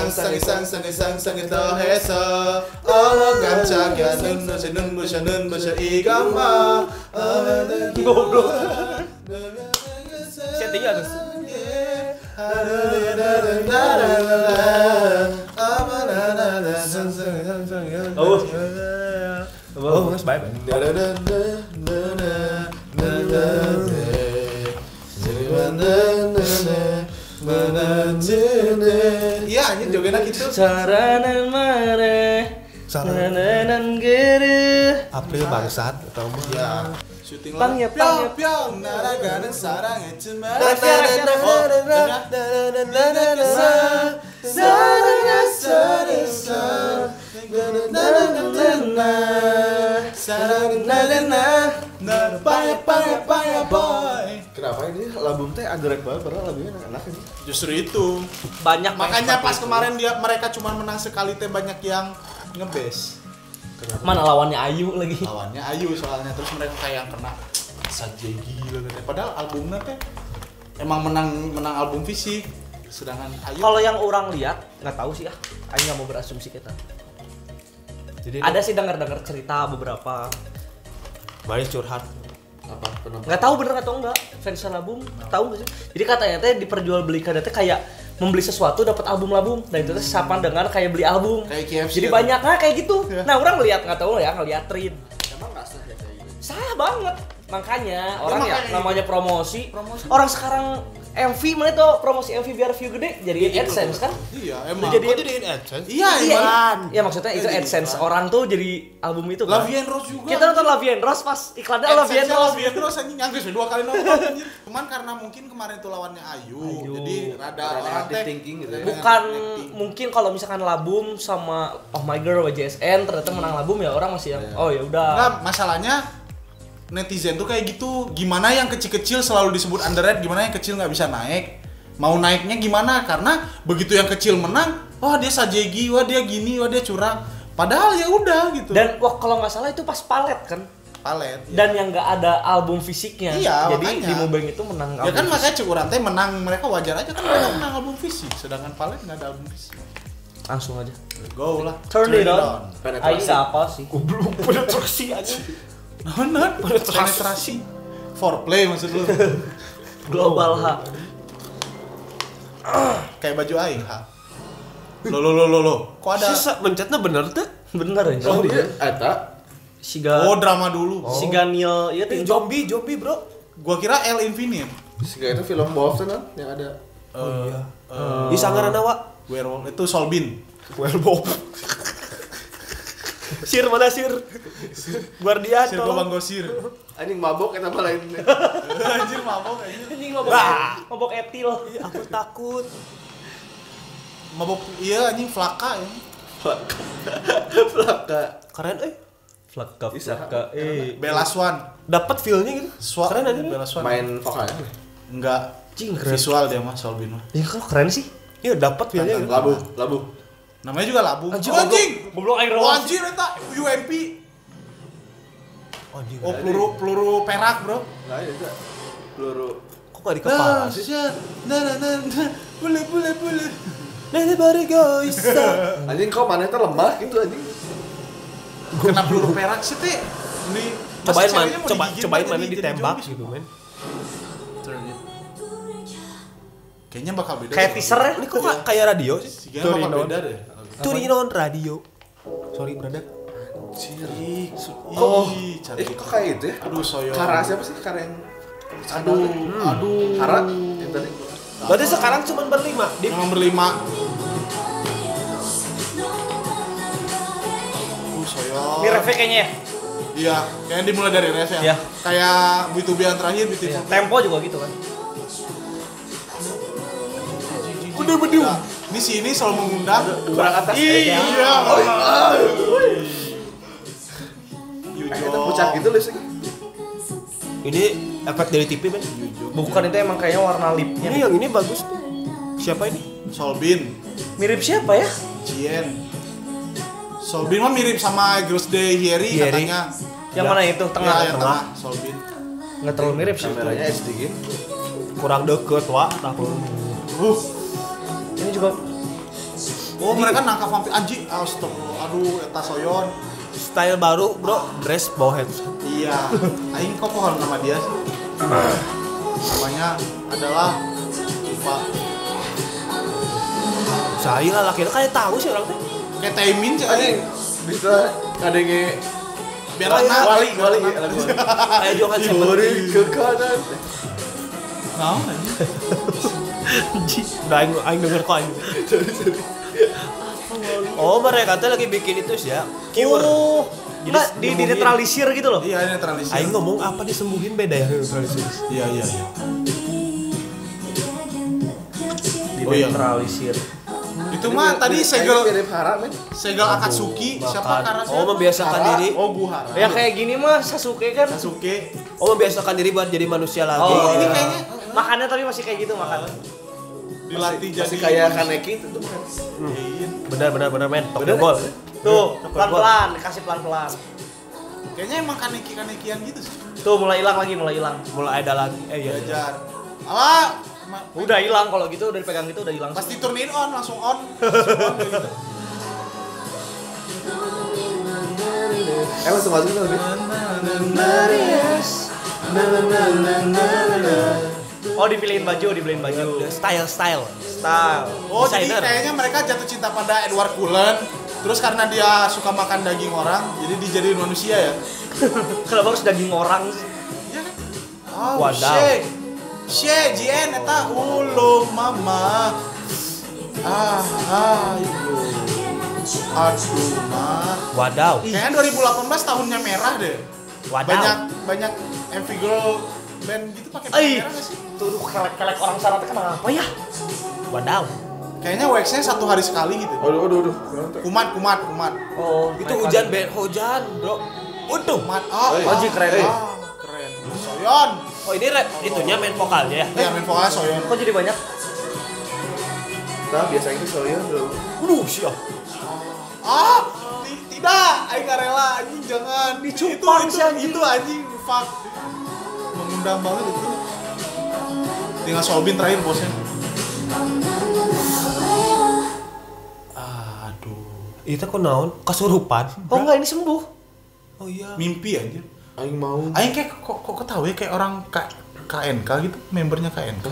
상상이 더해서 깜짝이야 눈부셔 이것만 Goblok. Settingnya ada. Oh, mas baik. Iya anjing jogetnya gitu. Saranan mare. Saranan gere. April bangsat atau apa? Ya. Syuting Pang ya, pang ya. 뿅뿅 날아가는 사랑했지만 Kenapa ini album teh underrated banget padahal lagunya enak ini. Justru itu. Banyak Makanya pas kemarin mereka cuma menang sekali teh banyak yang ngebes. mana lawannya Ayu lagi. Lawannya Ayu soalnya terus mereka kayak kena saja gila gitu. Padahal albumnya teh emang menang album fisik. Sedangkan Ayu Kalau yang orang lihat nggak tahu sih Ayu nggak mau berasumsi kita. Jadi Ada sih dengar cerita beberapa. main curhat. apa kenapa? Nggak tahu bener atau enggak fans album tahu nggak sih? Jadi katanya teh diperjualbelikan teh kayak membeli sesuatu dapat album dan itu teh sapan dengan kayak beli album. Kayak KFC Jadi gitu. banyak kayak gitu. Ya. Nah orang ngeliat nggak tahu ya ngeliat trend. Emang nggak sah ya kayak gitu? Salah banget. Makanya orang ya makanya namanya promosi. Promosi. Orang sekarang MV mana tuh promosi MV biar view gede jadiin AdSense kan? Iya emang. Jadi- jadiin AdSense? Iya Iya, emang. iya maksudnya itu Jadi AdSense iklan. orang tuh jadi album itu kan. Lavien Rose juga. Kita nonton Lavien Rose pas iklannya Lavien Rose. Lavien Rose anjing nyangkis 2 kali nonton anjir. Cuman karena mungkin kemarin tuh lawannya Ayu. Jadi rada orang negative teh thinking gitu ya. Bukan mungkin kalau misalkan Labum sama Oh My Girl WJSN ternyata menang Labum ya orang masih yang oh ya udah. Enggak, masalahnya netizen tuh kayak gitu. Gimana yang kecil-kecil selalu disebut underrated, gimana yang kecil nggak bisa naik? Mau naiknya gimana? Karena begitu yang kecil menang, wah dia sajegi, wah dia gini, wah dia curang. Padahal ya udah gitu. Dan wah kalau nggak salah itu pas palet kan. palet. Dan yang nggak ada album fisiknya. Iya, Jadi makanya. di Mubeng itu menang Ya album kan fisik. makanya Cukuran teh menang, mereka wajar aja kan mereka menang album fisik, sedangkan palet nggak ada album fisik. Langsung aja. Go lah. Turn it on. Penetrasi. Aing nggak apa sih. Goblok penetrasi aja. Nah, penetrasi. Foreplay maksud lu. Global H. Kayak baju aing, ha. Lo. Kok ada? Sisa mencetnya bener tuh. Bener ya. Oh dia eta. Siga Oh, drama dulu. Siga Neil ya tuh. Zombie bro. Gua kira L Infinite. Siga itu film Wolf kan yang ada. Oh iya. Di sangarana wa. Werewolf itu Solbin. Werewolf. Sir mana sir? Guardian Sir Gobang Gosir. Anjing mabok eta mah lain. Anjir mabok anjir. Anjing mabok etil. Aku takut. Mabok iya anjing Flaka ya. Flaka. Keren Flaka Bisa. Bella Swan. Dapat feel-nya gitu. Keren aja. Bella Swan. Main vokalnya. Enggak. Cing keren. Visual dia mah Solbin mah. Ya kok keren sih. Iya dapat feel-nya gitu. Labu. Namanya juga Labu. Anjing, Anjing. goblok air Oh, anjir eta UMP. Anjing. Oh, peluru perak, Bro. Nah, itu. Peluru. Kok enggak di kepala sih? Boleh. Anybody goes. Anjing kok mana itu lemah gitu anjing. Kena peluru perak sih, Teh. Ini Cobain mana ditembak gitu, men. Kayaknya bakal beda. Kayak sih. teaser ya. Ini kok kayak radio sih? Sigana bakal beda deh. Turinon radio. Sorry, brother. Ciri. Oh. Cantik. Kok kayak itu ya? Aduh, soyo. Kara siapa sih? Kara yang Aduh. Kara yang tadi. Berarti sekarang cuma berlima di Yang berlima. Soyo. Ini refnya kayaknya ya. Iya, kayaknya dimulai dari ref ya. Iya. Kayak B2B yang terakhir, B2B. Tempo juga gitu kan. Udah bedung. Ini sini selalu mengundang. berangkat atas. Iya. Itu pucat gitu listriknya. Ini efek dari TV, men. Bukan itu emang kayaknya warna lipnya. Ini yang ini bagus tuh. Siapa ini? Solbin, Mirip siapa ya? Cien. Solbin mah mirip sama Girls Day Hieri katanya. Yang mana itu? Tengah. Ya, yang tengah. Solbin. Nggak terlalu mirip sih. Kameranya HD gitu. Kurang deket, Wak. Tahun. Ini juga Oh, mereka nangkap vampir anjing. Astagfirullah. Aduh, eta soyon. Style baru, bro. Dress bawah head. Iya. Aing kok pohon nama dia sih. Namanya adalah lupa. Saya lah laki kayak tahu sih orang teh. Kayak Taimin sih anjing. Bisa kadenge Biar enak. wali Kayak Johan Diberi ke kanan. Naon anjing. Udah aing denger kok aing. Oh, mereka teh lagi bikin itu sih ya. Cure. Oh, Jadi enggak di nyembuhin. netralisir gitu loh. Iya, netralisir. Aing ngomong apa disembuhin beda ya neutralisir. Iya. Di Oh, iya. netralisir. Itu mah tadi segel mirip Hara men. Akatsuki siapa karena Oh, membiasakan diri. Oh, Guhara. Ya kayak gini mah Sasuke kan. Sasuke. Oh, membiasakan diri buat jadi manusia lagi. Oh, Ini iya. kayaknya Makannya tapi masih kayak gitu makan. dilatih jadi Masih kayak Kaneki itu tuh kan. Benar men. Tokyo Bener. Ghoul. Tuh, pelan-pelan, kasih pelan-pelan. Kayaknya emang kanekian gitu sih. Tuh mulai hilang lagi, mulai hilang. Mulai ada lagi. Iya. Belajar. Alah, Udah hilang kalau gitu, udah dipegang gitu udah hilang. pasti turnin on langsung on. Langsung on kayak gitu. Langsung masuk tuh lebih. Oh, dipilihin baju. Style. Style. Oh, jadi Designer. kayaknya mereka jatuh cinta pada Edward Cullen. Terus karena dia suka makan daging orang, jadi dijadiin manusia ya. Kenapa harus daging orang sih? Iya kan? Oh, Wadaw. Jien eta ulung mama. Ibu. Aduh, mah. Wadaw. Kayaknya 2018 tahunnya merah deh. Wadaw. Banyak MV girl band gitu pakai Ih, merah nggak sih? tuh kelek-kelek orang sana tuh kenapa ya? Wadaw. Kayaknya wax-nya 1 hari sekali gitu. Aduh. Kumat. Oh, Itu hujan, bro. Untung. Kumat. Oji, keren. Keren. Soyon. Oh, ini itunya main vokalnya ya. Ya, main vokalnya Soyon. Kok jadi banyak? Nah, biasanya itu soalnya bro. Siap. Tidak, aing gak rela anjing, jangan. Dicupang si anjing. Itu anjing, fuck. Mengundang banget itu. Tinggal Solbin terakhir bosnya. Aduh. Itu kok naon? Kesurupan. Oh enggak, ini sembuh. Oh iya. Mimpi anjir. Aing mau. Aing kayak kok tahu ya kayak orang KNK gitu, membernya KNK.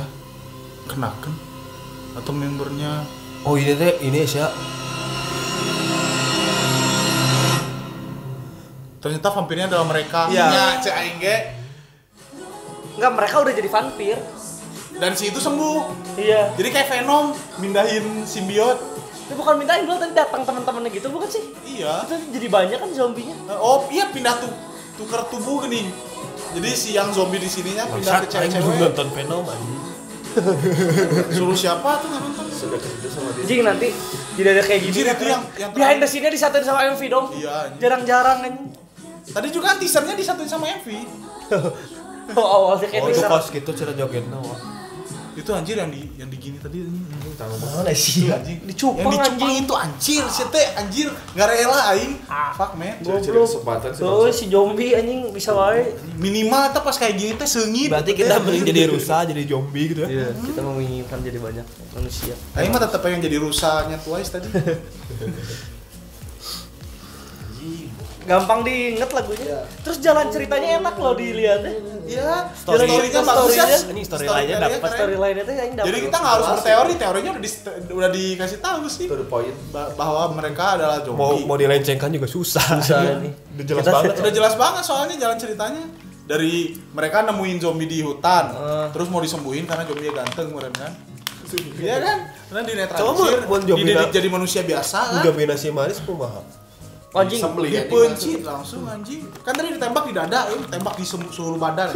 Kenaken atau membernya Oh ini sih ya. ternyata vampirnya adalah mereka. Iya. Ya, cek aing ge. Enggak, mereka udah jadi vampir. Dan si itu sembuh. Iya. Jadi kayak Venom mindahin simbiot. Itu bukan mintain dulu tadi datang teman-temannya gitu bukan sih? Iya. Itu jadi banyak kan zombinya. Oh iya, pindah tukar tubuh gini. Jadi si yang zombie di sininya pindah ke cewek-cewek. Nonton Venom anjing. Suruh siapa tuh nggak nonton? Sudah kerja sama dia. Jing nanti tidak ada kayak gini. Anjir, itu yang behind the scene-nya disatuin sama MV dong. Iya, anjir. Jarang-jarang kan. Tadi juga kan teasernya disatuin sama MV. Oh, awalnya kayak Oh, itu teaser. pas gitu cara jogetnya. Itu anjir yang di gini tadi anjing. Mana sih? Anjing. Dicupang, Yang dicupang anjing. itu anjir, si teh anjir. Enggak rela aing. Fuck man. Ciri-ciri kesempatan sih. Tuh si zombie anjing bisa wae. Minimal eta pas kayak gini teh seungit. Berarti kita mending jadi rusa, jadi zombie gitu ya. Iya, kita menginginkan jadi banyak manusia. Aing mah tetep pengen jadi rusanya Twice tadi. Gampang diinget lagunya. Terus jalan ceritanya enak loh dilihatnya. Iya, Story-nya bagus ya. Ini storyline-nya dapat. Pas storyline-nya tuh yang dapat. Jadi kita nggak harus berteori, teorinya udah dikasih tahu sih To the point. bahwa mereka adalah zombie. Mau dilencengkan juga susah. ini. Udah jelas banget. Udah jelas banget soalnya jalan ceritanya. Dari mereka nemuin zombie di hutan, terus mau disembuhin karena zombie ganteng kemarin kan. Iya kan? Karena dinetralisir, Coba buat zombie dididik jadi manusia biasa kan. Udah nasi manis kumaha. Anjing. Dipencit langsung anjing. Kan tadi ditembak di dada, tembak di seluruh badan.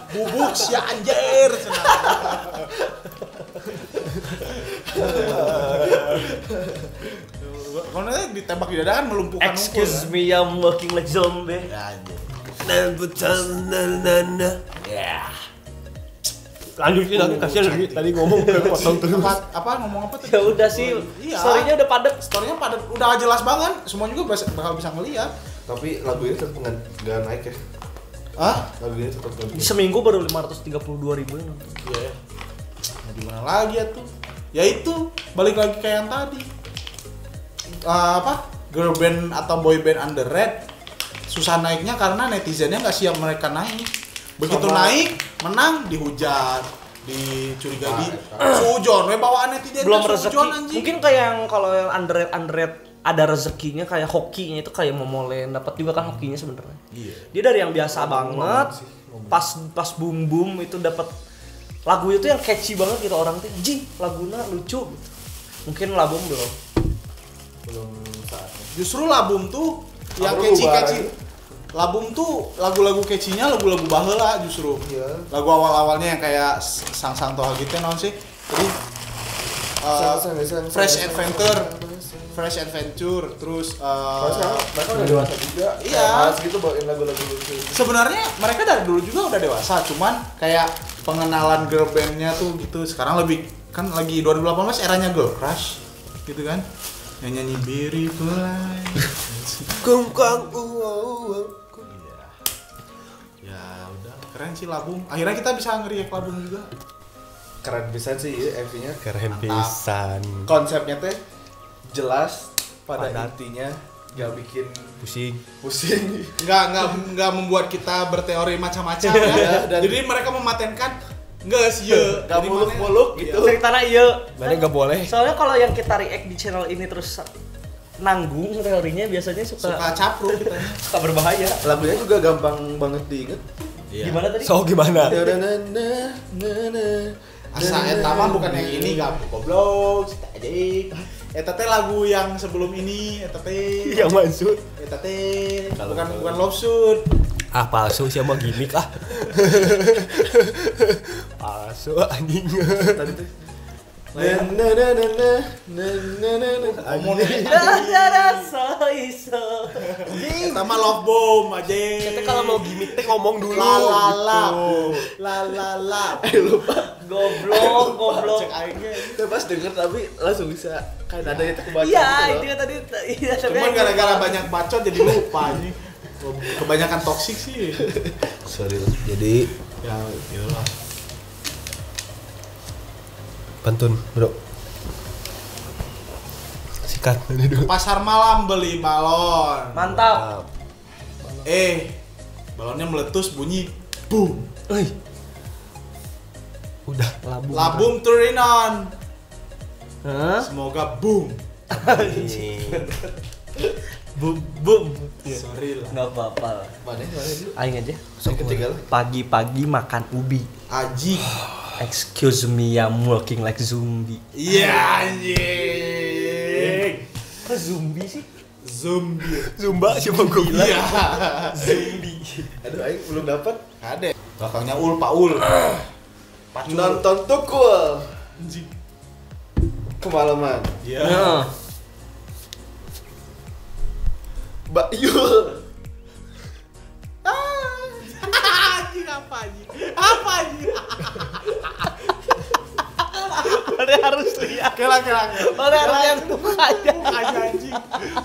Bubuk si anjir. Kalau nanti ditembak di dada kan melumpuhkan kan? Excuse me, I'm walking like zombie. Ya anjir. Dan betul ya. Lanjutin lagi kasihan tadi ngomong potong terus. Apa ngomong apa tuh? Ya udah sih, Iya. story-nya udah padat. Story-nya pada udah jelas banget. Semua juga bakal bisa ngeliat. Tapi lagu ini tetap nggak naik ya. Hah? Lagu ini tetap nggak. Seminggu baru 532.000 yang nonton. Iya. Nah, di mana lagi ya tuh? Ya itu balik lagi kayak yang tadi. Girl band atau boy band underrated susah naiknya karena netizennya nggak siap mereka naik. Begitu naik, menang dihujat, dicurigai sujon, bawaan netizen Belum tuh rezeki. sujon, anjing. Mungkin kayak yang kalau yang underrated ada rezekinya kayak hokinya itu kayak Momolen dapat juga kan hokinya sebenarnya. Iya. Dia dari yang biasa banget pas boom itu dapat lagu itu yang catchy banget gitu orang tuh anjing laguna lucu gitu. Mungkin Labum belum saatnya. Justru Labum tuh yang Baru catchy. lagi. Labum tuh lagu-lagu catchy-nya lagu-lagu baheula justru. Iya. Lagu awal-awalnya yang kayak sang-sang toha gitu naon sih? Jadi Fresh Adventure, terus mereka udah dewasa juga. Iya. Males gitu bawain lagu-lagu lucu. sebenarnya mereka dari dulu juga udah dewasa, cuman kayak pengenalan girl bandnya tuh gitu. Sekarang lebih kan lagi 2018 eranya girl crush gitu kan, yang nyanyi Beautiful Life. Kungkang Ya udah keren sih Labum. Akhirnya kita bisa nge-react Labum juga. Keren pisan sih ya MV-nya. keren Mantap. pisan. Konsepnya teh jelas pada Padat. intinya, gak bikin Pusing. pusing. Nggak membuat kita berteori macam-macam ya. Iya, dan- Jadi mereka mematenkan nggak sih ya. Gak Jadi muluk-muluk mana- gitu. ceritanya iya. Mana nggak boleh? Soalnya kalau yang kita react di channel ini terus nanggung teorinya biasanya Suka suka capruk kita. berbahaya. Lagunya juga gampang banget diinget. Gimana tadi? So gimana? Asa eta mah bukan yang ini gak goblok, cita aja. Eta teh lagu yang sebelum ini, eta teh. Yang maksud? Eta teh bukan love shoot. Ah palsu siapa gimmick ah. Palsu anjing. Tadi tuh. Omongnya Ada rasa iso. eta mah love bomb aja. Kita kalau mau gimmick teh ngomong dulu. La. Lupa. Goblok. Cek aing ge. Kita pas denger tapi langsung bisa kayak nadanya tuh kebaca Iya, gitu itu loh. tadi iya tapi Cuman gara-gara banyak bacot jadi lupa anjing. Kebanyakan toksik sih. Sorry lah. Jadi Ya, iyalah. pantun, bro. Sikat ini dulu. Pasar malam beli balon. mantap. Balonnya meletus bunyi boom. Udah. Labum turn on. Hah? Semoga boom. Boom. Sorry lah. Enggak apa-apa. Mana dulu? Aing aja. Yang ketiga lah. Pagi-pagi makan ubi. Aji. Excuse me, I'm walking like zombie. Iya anjing. Kok zombie sih? Zombie. Zumba siapa gue bilang? Iya. Zombie. Aduh, Aing belum dapat. Ada. Belakangnya Ul, Pak Ul. Pacul. Nonton Tukul Anjing. kemalaman. Iya. Nah, Mbak Yul. Anjing apa anjing? Apa anjing? ada harus lihat. Kela. Ada yang mukanya. Mukanya anjing.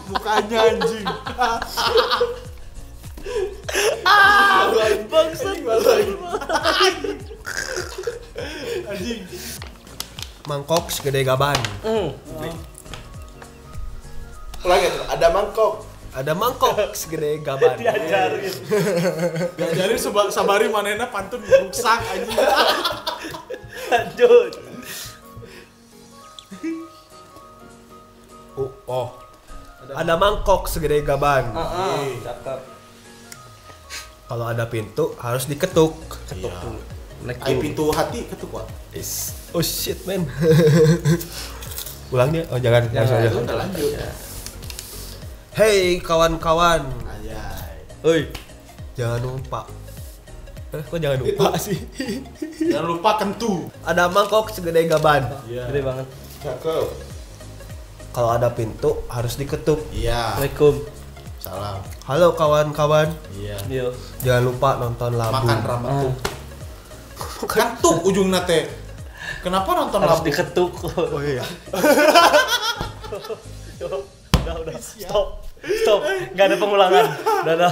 Mukanya anjing. Bangsat. Anjing. Mangkok segede gaban. Ulangi tuh, ada mangkok. Ada mangkok segede gaban. Diajarin. Diajarin sabari manena pantun rusak anjing. Lanjut. Oh. Ada mangkok segede gaban. Cakep. Kalau ada pintu harus diketuk. Ketuk dulu. Ai pintu hati ketuk, Pak. Oh shit man. Ulang dia. Oh jangan. Langsung aja. Udah lanjut. Hey kawan-kawan, Ayai. Oi. jangan lupa. Kok jangan lupa sih? Jangan lupa kentu. Ada mangkok segede gaban. Gede banget. Cakep. Kalau ada pintu harus diketuk. Iya. Assalamualaikum. Salam. Halo kawan-kawan, Iya. Yo. jangan lupa nonton Labum. Makan rambut. Kan tuh ujungnya teh. Kenapa nonton Harus labu? diketuk. Oh iya. Udah. Stop. Enggak ada pengulangan. Dadah.